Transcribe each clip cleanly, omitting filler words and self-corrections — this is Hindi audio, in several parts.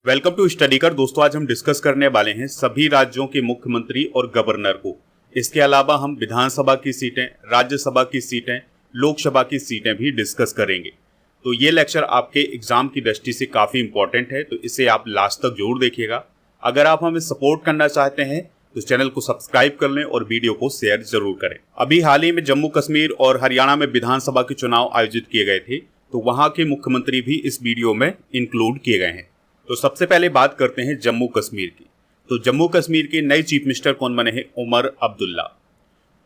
वेलकम टू स्टडी कर। दोस्तों, आज हम डिस्कस करने वाले हैं सभी राज्यों के मुख्यमंत्री और गवर्नर को। इसके अलावा हम विधानसभा की सीटें, राज्यसभा की सीटें, लोकसभा की सीटें भी डिस्कस करेंगे। तो ये लेक्चर आपके एग्जाम की दृष्टि से काफ़ी इंपॉर्टेंट है, तो इसे आप लास्ट तक जरूर देखिएगा। अगर आप हमें सपोर्ट करना चाहते हैं तो चैनल को सब्सक्राइब कर लें और वीडियो को शेयर जरूर करें। अभी हाल ही में जम्मू कश्मीर और हरियाणा में विधानसभा के चुनाव आयोजित किए गए थे, तो वहाँ के मुख्यमंत्री भी इस वीडियो में इंक्लूड किए गए हैं। तो सबसे पहले बात करते हैं जम्मू कश्मीर की। तो जम्मू कश्मीर के नए चीफ मिनिस्टर कौन बने हैं? उमर अब्दुल्ला।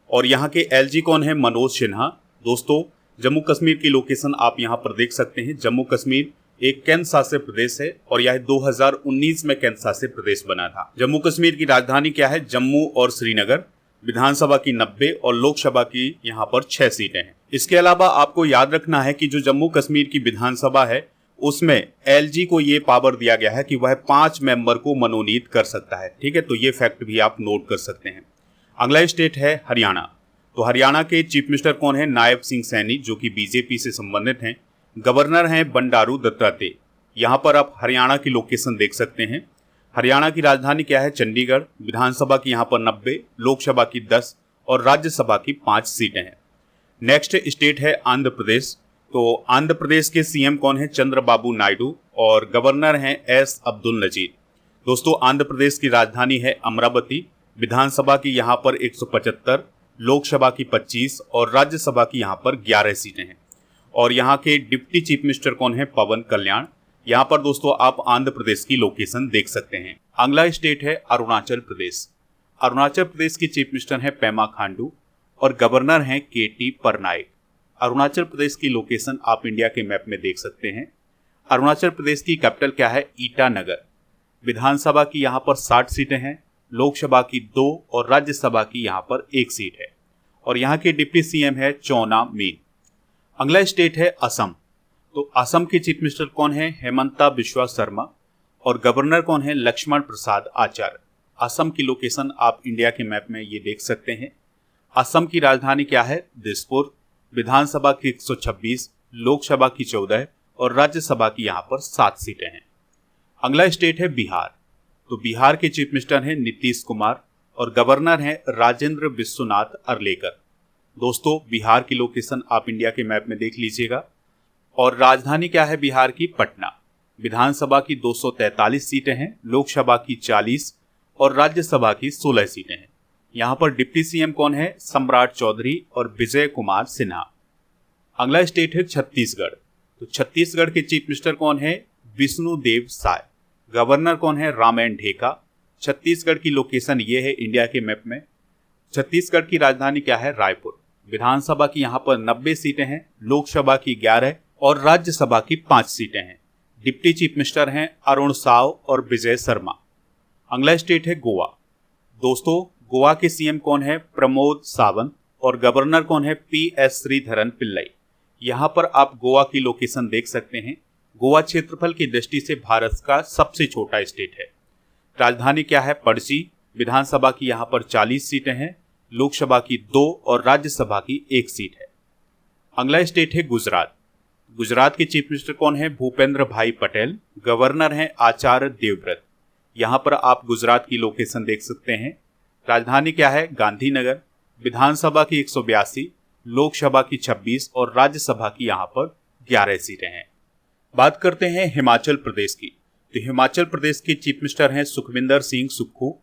और यहाँ के एलजी कौन है? मनोज सिन्हा। दोस्तों, जम्मू कश्मीर की लोकेशन आप यहाँ पर देख सकते हैं। जम्मू कश्मीर एक केंद्र शासित प्रदेश है और यह 2019 में केंद्र शासित प्रदेश बना था। जम्मू कश्मीर की राजधानी क्या है? जम्मू और श्रीनगर। विधानसभा की 90 और लोकसभा की यहाँ पर 6 सीटें हैं। इसके अलावा आपको याद रखना है कि जो जम्मू कश्मीर की विधानसभा है उसमें एलजी को ये पावर दिया गया है कि वह 5 मेंबर को मनोनीत कर सकता है। ठीक है, तो ये फैक्ट भी आप नोट कर सकते हैं। अगला स्टेट है हरियाणा। तो हरियाणा के चीफ मिनिस्टर कौन है? नायब सिंह सैनी, जो कि बीजेपी से संबंधित हैं। गवर्नर हैं बंडारू दत्तात्रेय। यहाँ पर आप हरियाणा की लोकेशन देख सकते हैं। हरियाणा की राजधानी क्या है? चंडीगढ़। विधानसभा की यहाँ पर 90, लोकसभा की 10 और राज्यसभा की 5 सीटें हैं। नेक्स्ट स्टेट है आंध्र प्रदेश। तो आंध्र प्रदेश के सीएम कौन है? चंद्रबाबू नायडू और गवर्नर हैं एस अब्दुल नजीर। दोस्तों, आंध्र प्रदेश की राजधानी है अमरावती। विधानसभा की यहाँ पर 175, लोकसभा की 25 और राज्यसभा की यहाँ पर 11 सीटें हैं। और यहाँ के डिप्टी चीफ मिनिस्टर कौन है? पवन कल्याण। यहाँ पर दोस्तों आप आंध्र प्रदेश की लोकेशन देख सकते हैं। अगला स्टेट है अरुणाचल प्रदेश। अरुणाचल प्रदेश की चीफ मिनिस्टर है पेमा खांडू और गवर्नर हैं केटी परनाइक। अरुणाचल प्रदेश की लोकेशन आप इंडिया के मैप में देख सकते हैं। अरुणाचल प्रदेश की कैपिटल क्या है? ईटानगर। विधानसभा की यहाँ पर 60 सीटें हैं, लोकसभा की 2 और राज्यसभा की यहाँ पर 1 सीट है। और यहाँ के डिप्टी सीएम है चौना मीन। अगला स्टेट है असम। तो असम के चीफ मिनिस्टर कौन है? हेमंता बिश्वा शर्मा और गवर्नर कौन है? लक्ष्मण प्रसाद आचार्य। असम की लोकेशन आप इंडिया के मैप में ये देख सकते हैं। असम की राजधानी क्या है? दिसपुर। विधानसभा की 126, लोकसभा की 14 और राज्यसभा की यहाँ पर 7 सीटें हैं। अगला स्टेट है बिहार। तो बिहार के चीफ मिनिस्टर हैं नीतीश कुमार और गवर्नर हैं राजेंद्र विश्वनाथ अर्लेकर। दोस्तों, बिहार की लोकेशन आप इंडिया के मैप में देख लीजिएगा। और राजधानी क्या है बिहार की? पटना। विधानसभा की 243 सीटें हैं, लोकसभा की 40 और राज्यसभा की 16 सीटें हैं। यहाँ पर डिप्टी सीएम कौन है? सम्राट चौधरी और विजय कुमार सिन्हा। अगला स्टेट है छत्तीसगढ़। तो छत्तीसगढ़ के चीफ मिनिस्टर कौन है? विष्णुदेव साय। गवर्नर कौन है? रामेन ढेका। छत्तीसगढ़ की लोकेशन ये है इंडिया के मैप में। छत्तीसगढ़ की राजधानी क्या है? रायपुर। विधानसभा की यहाँ पर 90 सीटें हैं, लोकसभा की 11 और राज्यसभा की 5 सीटें हैं। डिप्टी चीफ मिनिस्टर हैं अरुण साव और विजय शर्मा। अगला स्टेट है गोवा। दोस्तों, गोवा के सीएम कौन है? प्रमोद सावंत और गवर्नर कौन है? पीएस श्रीधरन पिल्लई। यहाँ पर आप गोवा की लोकेशन देख सकते हैं। गोवा क्षेत्रफल की दृष्टि से भारत का सबसे छोटा स्टेट है। राजधानी क्या है? पणजी। विधानसभा की यहाँ पर 40 सीटें हैं, लोकसभा की 2 और राज्यसभा की 1 सीट है। अगला स्टेट है गुजरात। गुजरात के चीफ मिनिस्टर कौन है? भूपेंद्र भाई पटेल। गवर्नर हैं आचार्य देवव्रत। यहाँ पर आप गुजरात की लोकेशन देख सकते हैं। राजधानी क्या है? गांधीनगर। विधानसभा की 182, लोकसभा की 26 और राज्यसभा की यहाँ पर 11 सीटें हैं। बात करते हैं हिमाचल प्रदेश की। तो हिमाचल प्रदेश के चीफ मिनिस्टर हैं सुखविंदर सिंह सुक्खू।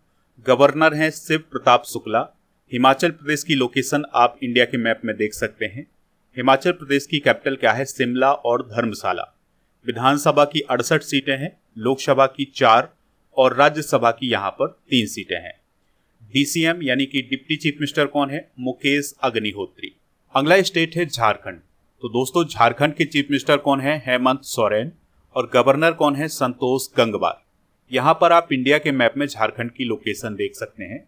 गवर्नर हैं शिव प्रताप शुक्ला। हिमाचल प्रदेश की लोकेशन आप इंडिया के मैप में देख सकते हैं। हिमाचल प्रदेश की कैपिटल क्या है? शिमला और धर्मशाला। विधानसभा की 68 सीटें हैं, लोकसभा की 4 और राज्यसभा की यहाँ पर 3 सीटें हैं। डीसीएम यानी कि डिप्टी चीफ मिनिस्टर कौन है? मुकेश अग्निहोत्री। अगला स्टेट है झारखंड। तो दोस्तों, झारखंड के चीफ मिनिस्टर कौन है? हेमंत सोरेन और गवर्नर कौन है? संतोष गंगवार। यहाँ पर आप इंडिया के मैप में झारखंड की लोकेशन देख सकते हैं।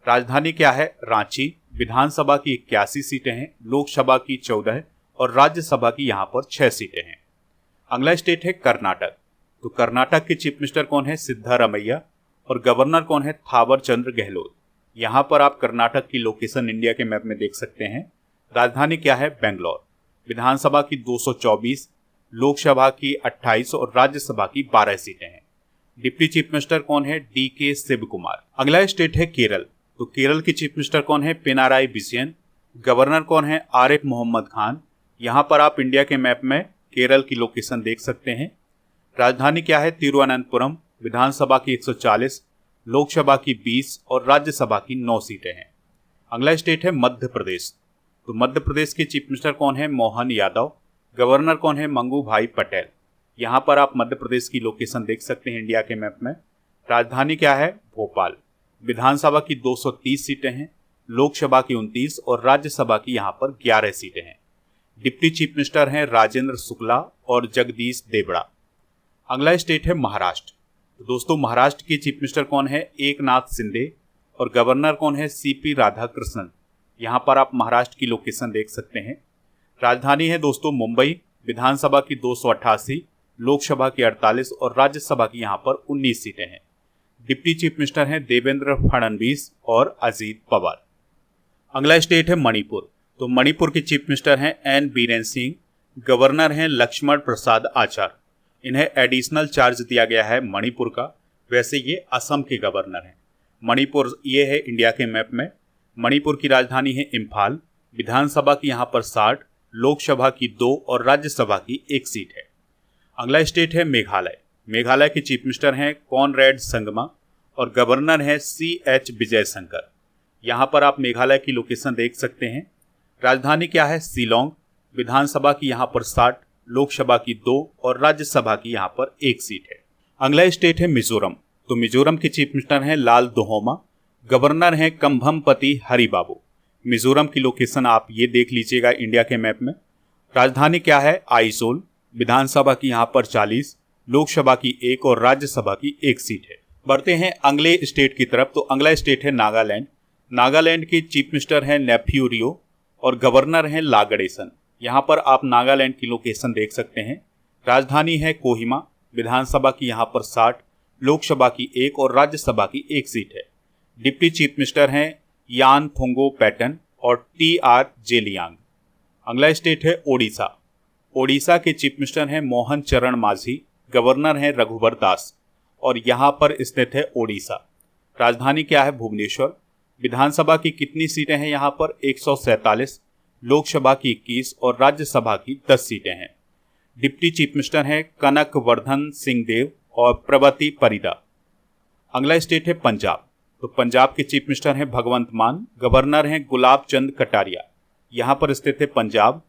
राजधानी क्या है? रांची। विधानसभा की 81 सीटें हैं, लोकसभा की 14 और राज्यसभा की यहाँ पर 6 सीटें हैं। अगला स्टेट है कर्नाटक। तो कर्नाटक के चीफ मिनिस्टर कौन है? सिद्धारमैया और गवर्नर कौन है? थावर चंद्र गहलोत। यहाँ पर आप कर्नाटक की लोकेशन इंडिया के मैप में देख सकते हैं। राजधानी क्या है? बेंगलोर। विधानसभा की 224, लोकसभा की 28 और राज्यसभा की 12 सीटें हैं। डिप्टी चीफ मिनिस्टर कौन है? DK शिव कुमार। अगला स्टेट है केरल। तो केरल की चीफ मिनिस्टर कौन है? पिनाराई विजयन। गवर्नर कौन है? आरिफ मोहम्मद खान। यहाँ पर आप इंडिया के मैप में केरल की लोकेशन देख सकते हैं। राजधानी क्या है? तिरुवनंतपुरम। विधानसभा की 140, लोकसभा की 20 और राज्यसभा की 9 सीटें हैं। अगला स्टेट है मध्य प्रदेश। तो मध्य प्रदेश के चीफ मिनिस्टर कौन है? मोहन यादव। गवर्नर कौन है? मंगू भाई पटेल। यहाँ पर आप मध्य प्रदेश की लोकेशन देख सकते हैं इंडिया के मैप में। राजधानी क्या है? भोपाल। विधानसभा की 230 सीटें हैं, लोकसभा की 29 और राज्यसभा की यहाँ पर 11 सीटें हैं। डिप्टी चीफ मिनिस्टर हैं राजेंद्र शुक्ला और जगदीश देवड़ा। अगला स्टेट है महाराष्ट्र। तो दोस्तों महाराष्ट्र के चीफ मिनिस्टर कौन है? एकनाथ शिंदे। और गवर्नर कौन है? CP राधाकृष्णन। यहाँ पर आप महाराष्ट्र की लोकेशन देख सकते हैं। राजधानी है दोस्तों मुंबई। विधानसभा की 288, लोकसभा की 48 और राज्यसभा की यहाँ पर 19 सीटें हैं। डिप्टी चीफ मिनिस्टर हैं देवेंद्र फडणवीस और अजीत पवार। अगला स्टेट है मणिपुर। तो मणिपुर के चीफ मिनिस्टर हैं N बीरेन सिंह। गवर्नर हैं लक्ष्मण प्रसाद आचार्य। इन्हें एडिशनल चार्ज दिया गया है मणिपुर का। वैसे ये असम के गवर्नर हैं। मणिपुर ये है इंडिया के मैप में। मणिपुर की राजधानी है इम्फाल। विधानसभा की यहाँ पर 60, लोकसभा की 2 और राज्यसभा की 1 सीट है। अगला स्टेट है मेघालय। मेघालय के चीफ मिनिस्टर हैं कॉनरेड संगमा और गवर्नर हैं CH विजय शंकर। यहाँ पर आप मेघालय की लोकेशन देख सकते हैं। राजधानी क्या है? शिलोंग। विधानसभा की यहाँ पर 60, लोकसभा की 2 और राज्यसभा की यहाँ पर 1 सीट है। अगला स्टेट है मिजोरम। तो मिजोरम के चीफ मिनिस्टर हैं लाल दोहोमा। गवर्नर हैं कंभमपति हरिबाबू। मिजोरम की लोकेशन आप ये देख लीजिएगा इंडिया के मैप में। राजधानी क्या है? आइजोल। विधानसभा की यहाँ पर 40, लोकसभा की 1 और राज्यसभा की 1 सीट है। बढ़ते हैं अगले स्टेट की तरफ। तो अगला स्टेट है नागालैंड। नागालैंड के चीफ मिनिस्टर हैं नेफ्यू रियो और गवर्नर हैं लागड़ेसन। यहाँ पर आप नागालैंड की लोकेशन देख सकते हैं। राजधानी है कोहिमा। विधानसभा की यहाँ पर 60, लोकसभा की 1 और राज्यसभा की 1 सीट है। डिप्टी चीफ मिनिस्टर हैं यान थोंगो पैटन और TR जेलियांग। अगला स्टेट है ओडिशा। ओडिशा के चीफ मिनिस्टर हैं मोहन चरण मांझी। गवर्नर हैं रघुवर दास और यहाँ पर स्थित है ओडिशा। राजधानी क्या है? भुवनेश्वर। विधानसभा की कितनी सीटें हैं यहाँ पर? 147, लोकसभा की 21 और राज्यसभा की 10 सीटें हैं। डिप्टी चीफ मिनिस्टर हैं कनक वर्धन सिंह देव और प्रवती परिदा। अगला स्टेट है पंजाब। तो पंजाब के चीफ मिनिस्टर हैं भगवंत मान। गवर्नर हैं गुलाब चंद कटारिया। यहाँ पर स्थित है पंजाब।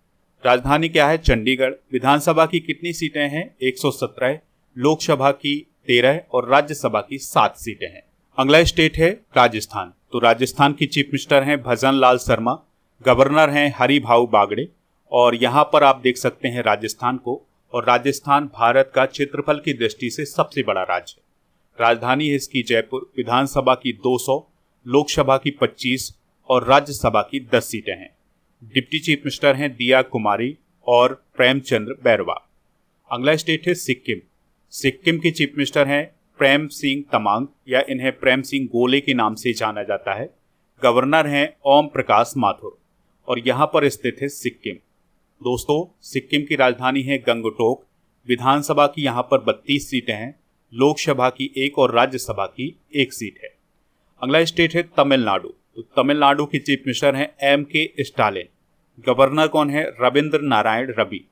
राजधानी क्या है? चंडीगढ़। विधानसभा की कितनी सीटें हैं? 117, लोकसभा की 13 और राज्यसभा की 7 सीटें हैं। अगला स्टेट है राजस्थान। तो राजस्थान की चीफ मिनिस्टर हैं भजन लाल शर्मा। गवर्नर हैं हरिभाऊ बागड़े और यहाँ पर आप देख सकते हैं राजस्थान को। और राजस्थान भारत का क्षेत्रफल की दृष्टि से सबसे बड़ा राज्य है। राजधानी है इसकी जयपुर। विधानसभा की 200, लोकसभा की 25 और राज्यसभा की 10 सीटें हैं। डिप्टी चीफ मिनिस्टर हैं दिया कुमारी और प्रेमचंद्र बैरवा। अगला स्टेट है सिक्किम। सिक्किम के चीफ मिनिस्टर हैं प्रेम सिंह तमांग या इन्हें प्रेम सिंह गोले के नाम से जाना जाता है। गवर्नर हैं ओम प्रकाश माथुर और यहाँ पर स्थित है सिक्किम। दोस्तों सिक्किम की राजधानी है गंगटोक। विधानसभा की यहाँ पर 32 सीटें हैं, लोकसभा की 1 और राज्यसभा की 1 सीट है। अगला स्टेट है तमिलनाडु। तो तमिलनाडु के चीफ मिनिस्टर हैं MK स्टालिन। गवर्नर कौन है? रविंद्र नारायण रवि।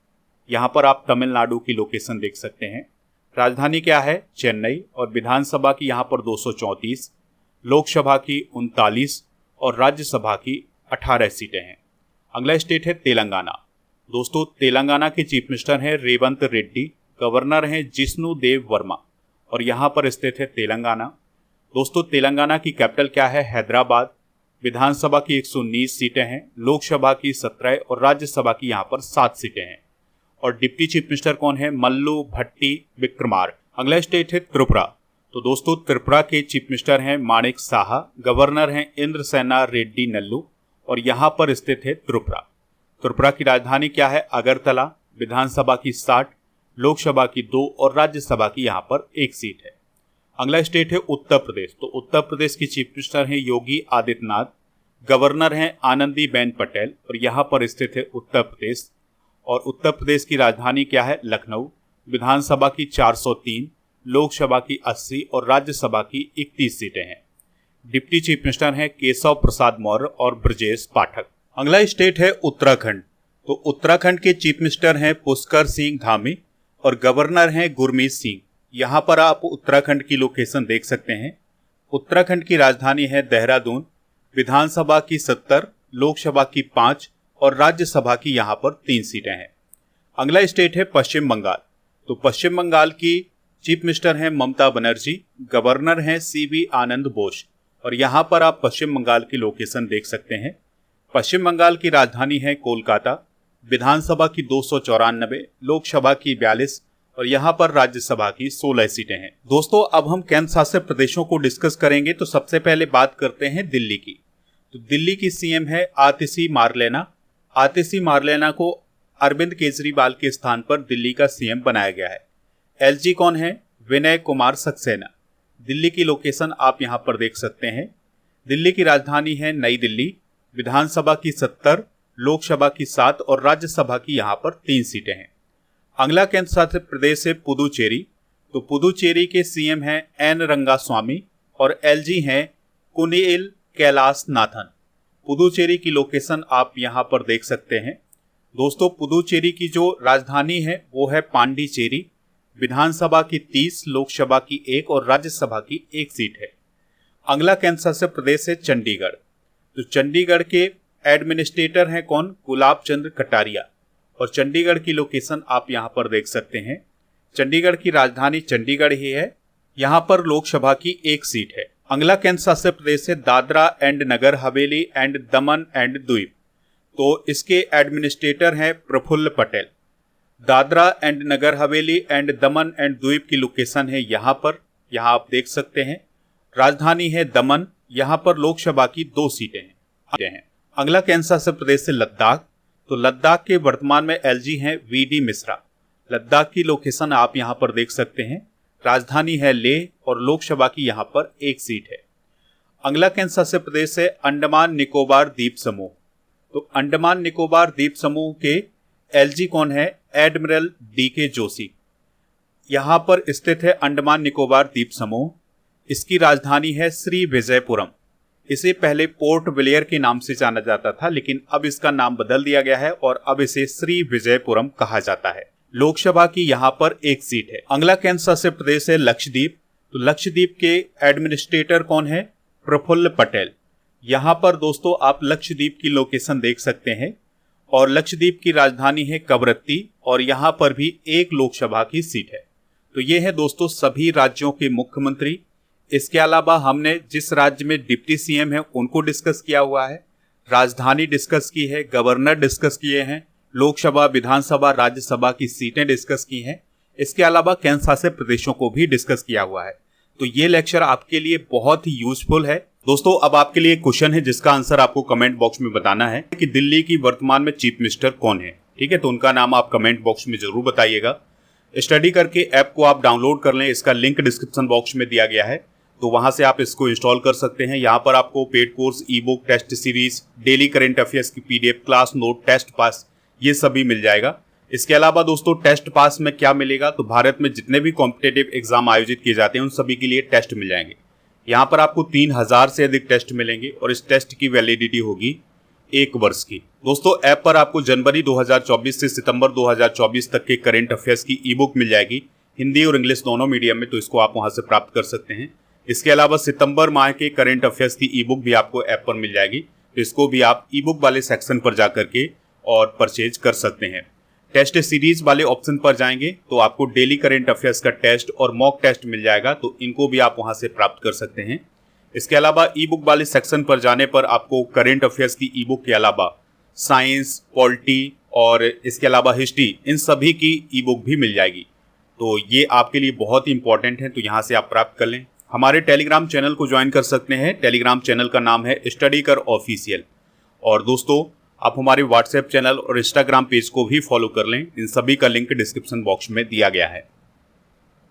यहाँ पर आप तमिलनाडु की लोकेशन देख सकते हैं। राजधानी क्या है? चेन्नई और विधानसभा की यहाँ पर 234, लोकसभा की 39 और राज्यसभा की 18 सीटें हैं। अगला स्टेट है तेलंगाना। दोस्तों तेलंगाना के चीफ मिनिस्टर हैं रेवंत रेड्डी। गवर्नर हैं जिष्णु देव वर्मा और यहाँ पर स्थित है तेलंगाना। दोस्तों तेलंगाना की कैपिटल क्या है? हैदराबाद। विधानसभा की 119 सीटें हैं, लोकसभा की 17 और राज्यसभा की यहाँ पर 7 सीटें हैं। और डिप्टी चीफ मिनिस्टर कौन है? मल्लू भट्टी विक्रमार। अगला स्टेट है त्रिपुरा। तो दोस्तों त्रिपुरा के चीफ मिनिस्टर हैं माणिक साहा। गवर्नर हैं इंद्रसेना रेड्डी नल्लू और यहाँ पर स्थित है त्रिपुरा। त्रिपुरा की राजधानी क्या है? अगरतला। विधानसभा की 60, लोकसभा की 2 और राज्यसभा की यहाँ पर 1 सीट है। अगला स्टेट है उत्तर प्रदेश। तो उत्तर प्रदेश की चीफ मिनिस्टर हैं योगी आदित्यनाथ। गवर्नर हैं आनंदीबेन पटेल और यहाँ पर स्थित है उत्तर प्रदेश। और उत्तर प्रदेश की राजधानी क्या है? लखनऊ। विधानसभा की 403, लोकसभा की 80 और राज्यसभा की 31 सीटें हैं। डिप्टी चीफ मिनिस्टर हैं केशव प्रसाद मौर्य और ब्रजेश पाठक। अगला स्टेट है उत्तराखंड। तो उत्तराखंड के चीफ मिनिस्टर हैं पुष्कर सिंह धामी और गवर्नर हैं गुरमीत सिंह। यहाँ पर आप उत्तराखंड की लोकेशन देख सकते हैं। उत्तराखंड की राजधानी है देहरादून। विधानसभा की 70, लोकसभा की 5 और राज्यसभा की यहाँ पर 3 सीटें हैं। अगला स्टेट है पश्चिम बंगाल। तो पश्चिम बंगाल की चीफ मिनिस्टर हैं ममता बनर्जी, गवर्नर हैं सीवी आनंद बोस और यहाँ पर आप पश्चिम बंगाल की लोकेशन देख सकते हैं। पश्चिम बंगाल की राजधानी है कोलकाता। विधानसभा की 294, लोकसभा की 42 और यहाँ पर राज्यसभा की 16 सीटें हैं। दोस्तों अब हम केंद्र शासित प्रदेशों को डिस्कस करेंगे। तो सबसे पहले बात करते हैं दिल्ली की। तो दिल्ली की सीएम है आतिशी मार्लेना। आतिशी मार्लेना को अरविंद केजरीवाल के स्थान पर दिल्ली का सीएम बनाया गया है। एलजी कौन है? विनय कुमार सक्सेना। दिल्ली की लोकेशन आप यहाँ पर देख सकते हैं। दिल्ली की राजधानी है नई दिल्ली। विधानसभा की 70, लोकसभा की 7 और राज्यसभा की यहाँ पर 3 सीटें हैं। अगला केंद्र शासित प्रदेश है पुदुचेरी। तो पुदुचेरी के सीएम हैं एन रंगास्वामी और एलजी हैं कुनिल कैलाश नाथन। पुदुचेरी की लोकेशन आप यहाँ पर देख सकते हैं। दोस्तों पुदुचेरी की जो राजधानी है वो है पांडिचेरी। विधानसभा की 30, लोकसभा की 1 और राज्यसभा की 1 सीट है। अगला केंद्र शासित प्रदेश है चंडीगढ़। तो चंडीगढ़ के एडमिनिस्ट्रेटर हैं कौन? गुलाब चंद्र कटारिया और चंडीगढ़ की लोकेशन आप यहाँ पर देख सकते हैं। चंडीगढ़ की राजधानी चंडीगढ़ ही है। यहाँ पर लोकसभा की 1 सीट है। अगला केंद्र शासित प्रदेश है Dadra and Nagar Haveli and Daman and द्वीप। तो इसके एडमिनिस्ट्रेटर हैं Praful Patel. Dadra and Nagar Haveli and Daman and द्वीप की लोकेशन है यहाँ पर, यहाँ आप देख सकते हैं। राजधानी है दमन। यहाँ पर लोकसभा की 2 सीटें हैं। अगला केंद्र शासित प्रदेश है लद्दाख। तो लद्दाख के वर्तमान में एलजी हैं वीडी मिश्रा। लद्दाख की लोकेशन आप यहाँ पर देख सकते हैं। राजधानी है लेह और लोकसभा की यहाँ पर 1 सीट है। अगला केंद्र शासित प्रदेश है अंडमान निकोबार द्वीप समूह। तो अंडमान निकोबार द्वीप समूह के एलजी कौन है? Admiral D K Joshi. यहाँ पर स्थित है अंडमान निकोबार द्वीप समूह। इसकी राजधानी है श्री विजयपुरम। इसे पहले पोर्ट ब्लेयर के नाम से जाना जाता था, लेकिन अब इसका नाम बदल दिया गया है और अब इसे श्री विजयपुरम कहा जाता है। लोकसभा की यहाँ पर 1 सीट है। अगला केंद्र शासित प्रदेश है लक्षद्वीप। तो लक्षद्वीप के एडमिनिस्ट्रेटर कौन है? प्रफुल्ल पटेल। यहाँ पर दोस्तों आप लक्षद्वीप की लोकेशन देख सकते हैं और लक्षद्वीप की राजधानी है कवरत्ती और यहाँ पर भी 1 लोकसभा की सीट है। तो ये है दोस्तों सभी राज्यों के मुख्यमंत्री। इसके अलावा हमने जिस राज्य में डिप्टी सीएम है उनको डिस्कस किया हुआ है, राजधानी डिस्कस की है, गवर्नर डिस्कस किए हैं, लोकसभा, विधानसभा, राज्यसभा की सीटें डिस्कस की हैं। इसके अलावा केंद्र शासित प्रदेशों को भी डिस्कस किया हुआ है। तो ये लेक्चर आपके लिए बहुत ही यूजफुल है। दोस्तों अब आपके लिए क्वेश्चन है जिसका आंसर आपको कमेंट बॉक्स में बताना है कि दिल्ली की वर्तमान में चीफ मिनिस्टर कौन है। ठीक है, तो उनका नाम आप कमेंट बॉक्स में जरूर बताइएगा। स्टडी करके ऐप को आप डाउनलोड कर लें। इसका लिंक डिस्क्रिप्शन बॉक्स में दिया गया है, तो वहां से आप इसको इंस्टॉल कर सकते हैं। यहाँ पर आपको paid course, e book, test series, daily current affairs की PDF, class note, test pass, ये सभी मिल जाएगा। इसके अलावा दोस्तों टेस्ट पास में क्या मिलेगा? तो भारत में जितने भी कॉम्पिटेटिव एग्जाम आयोजित किए जाते हैं उन सभी के लिए टेस्ट मिल जाएंगे। यहाँ पर आपको 3000 से अधिक टेस्ट मिलेंगे और इस टेस्ट की वैलिडिटी होगी 1 वर्ष की। दोस्तों ऐप पर आपको जनवरी 2024 से सितंबर 2024 तक के करंट अफेयर्स की ई बुक मिल जाएगी, हिंदी और इंग्लिश दोनों मीडियम में, तो इसको आप वहां से प्राप्त कर सकते हैं। इसके अलावा सितंबर माह के करंट अफेयर्स की ई बुक भी आपको ऐप पर मिल जाएगी, तो इसको भी आप ई बुक वाले सेक्शन पर जा करके और परचेज कर सकते हैं। टेस्ट सीरीज वाले ऑप्शन पर जाएंगे तो आपको डेली करंट अफेयर्स का टेस्ट और मॉक टेस्ट मिल जाएगा, तो इनको भी आप वहां से प्राप्त कर सकते हैं। इसके अलावा ई बुक वाले सेक्शन पर जाने पर आपको करंट अफेयर्स की ई बुक के अलावा साइंस, पॉलिटी और इसके अलावा हिस्ट्री, इन सभी की ई बुक भी मिल जाएगी। तो ये आपके लिए बहुत ही इंपॉर्टेंट है, तो यहाँ से आप प्राप्त कर लें। हमारे टेलीग्राम चैनल को ज्वाइन कर सकते हैं। टेलीग्राम चैनल का नाम है स्टडी कर ऑफिशियल। और दोस्तों आप हमारे व्हाट्सएप चैनल और इंस्टाग्राम पेज को भी फॉलो कर लें। इन सभी का लिंक डिस्क्रिप्शन बॉक्स में दिया गया है।